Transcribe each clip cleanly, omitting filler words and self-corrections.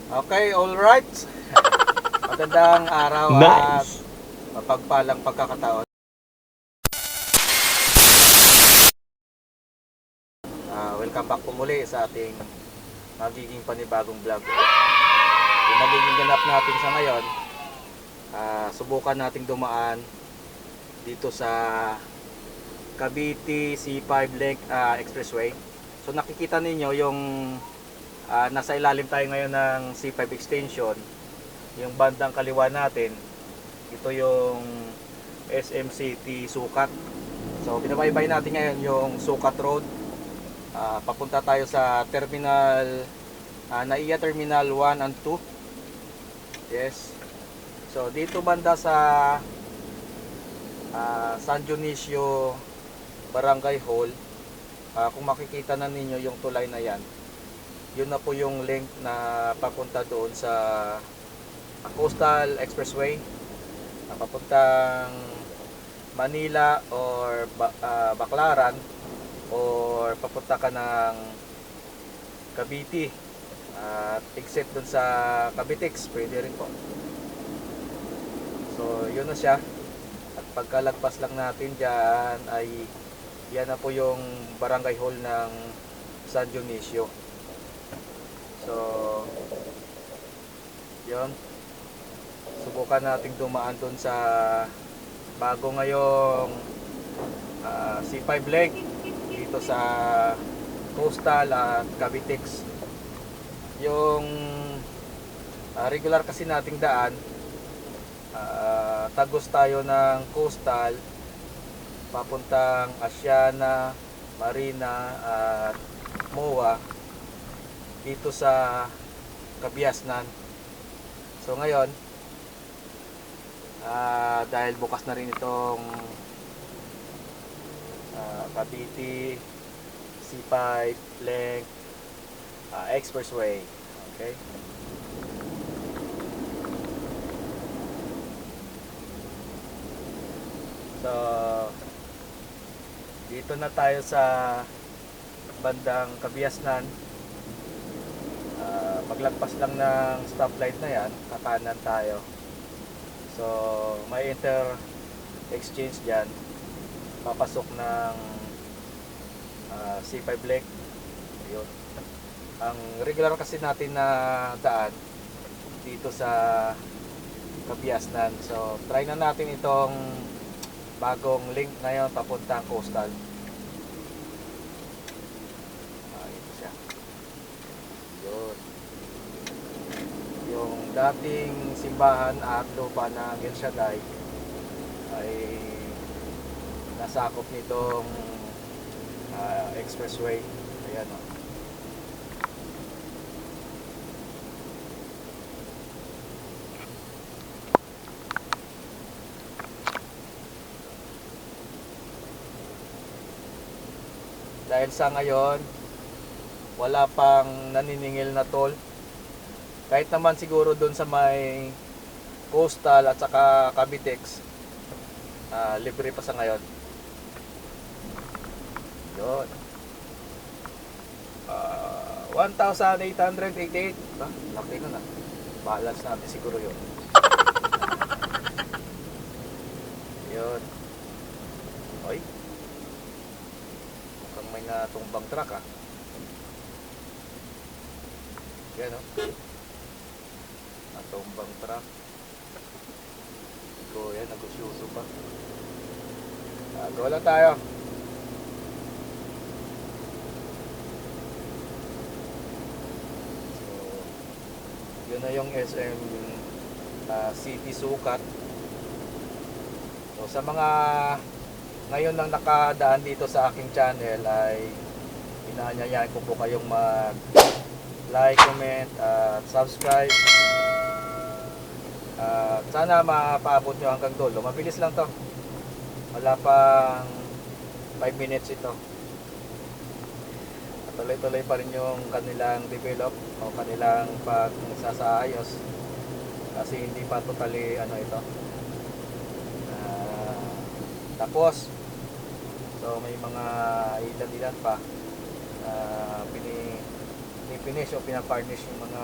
Okay, all right. Magandang araw at Nice! mapagpalang pagkakataon. Welcome back po muli sa ating magiging panibagong vlog. Yung magiging ganap natin sa ngayon, subukan nating dumaan dito sa Cavite C5 Link Expressway. So nakikita ninyo yung nasa ilalim tayo ngayon ng C5 extension. Yung bandang kaliwa natin, ito yung SM City Sukat. So binabaybay natin ngayon yung Sukat Road. Papunta tayo sa terminal, NAIA Terminal 1 and 2. Yes. So dito banda sa San Dionisio Barangay Hall, kung makikita na ninyo yung tulay na yan, yun na po yung link na papunta doon sa Coastal Expressway, papuntang Manila or Baclaran, or papunta ka ng Cavite at exit dun sa Cavitex, pwede rin po. So yun na siya, at pagkalagpas lang natin dyan ay yan na po yung barangay hall ng San Dionisio. So yun, subukan nating dumaan dun sa bago ngayong C5 leg dito sa Coastal at Cavitex. Yung regular kasi nating daan, tagos tayo ng Coastal papuntang Asiana, Marina at MOA dito sa Kabiasnan. So ngayon, dahil bukas na rin itong Cavite C5 Link Expressway. Okay. So dito na tayo sa bandang Kabiasnan. Paglagpas lang ng stoplight na yan, kakanan tayo. So may inter exchange dyan, papasok ng C5 Link. Ayun. Ang regular kasi natin na daan dito sa Kabiasnan. So try na natin itong bagong link ngayon papuntang Coastal. Ito siya. Yun. Yung dating simbahan at lupa ng El Shaddai ay nasakop nitong expressway. Ayan o. Dahil sa ngayon wala pang naniningil na toll, kahit naman siguro doon sa may Coastal at saka Cavitex, libre pa sa ngayon. Yun. 1,888. Laki na na. Balance natin siguro yun. Yun. Oy. Mukhang may natumbang truck ah. Yan o. Natumbang truck. Iko yan, nagusyoso pa. Gawa lang tayo. Yun na yung SM City Sukat. So sa mga ngayon lang nakadaan dito sa aking channel, ay inaanyayahan ko po kayong mag like, comment at subscribe. Sana mapaabot nyo hanggang dulo. Mabilis lang to, wala pang 5 minutes ito. Tuloy-tuloy pa rin yung kanilang develop o kanilang pagsasaayos, kasi hindi pa totally ito tapos. So may mga ilan-ilan pa pinipinis o pinaparnish yung mga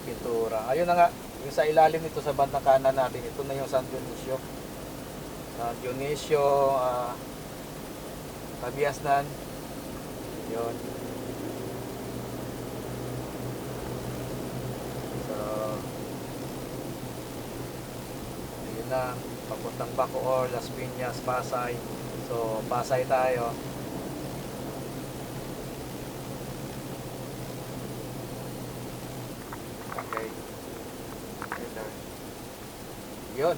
pintura. Ayun na nga, yung sa ilalim nito sa bandang kanan natin, ito na yung San Dionisio. San Dionisio, Kabiasnan. Yun. So, ayun na, papuntang Bacoor, Las Piñas, Pasay. So, Pasay tayo. Okay. Yun.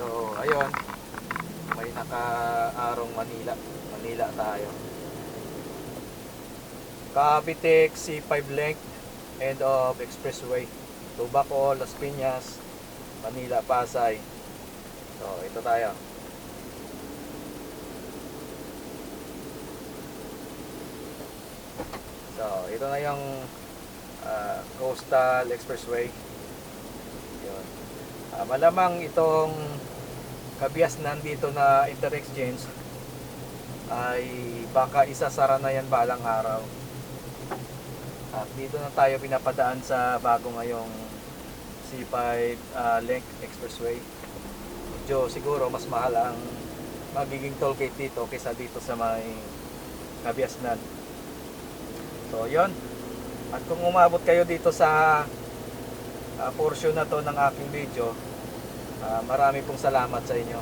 So, ayun. May naka-arong Manila. Manila tayo. Cavite C5 length, end of expressway. Tubaco, Las Piñas, Manila, Pasay. So, ito tayo. So, ito na yung Coastal Expressway. Yun. Malamang itong Kabiasnan dito na inter-exchange ay baka isasara na yan balang araw. At dito na tayo pinapadaan sa bago ngayong C5 length expressway. Medyo siguro mas mahal ang magiging toll gate dito kaysa dito sa may Kabiasnan. So yon. At kung umabot kayo dito sa portion na to ng aking video, marami pong salamat sa inyo.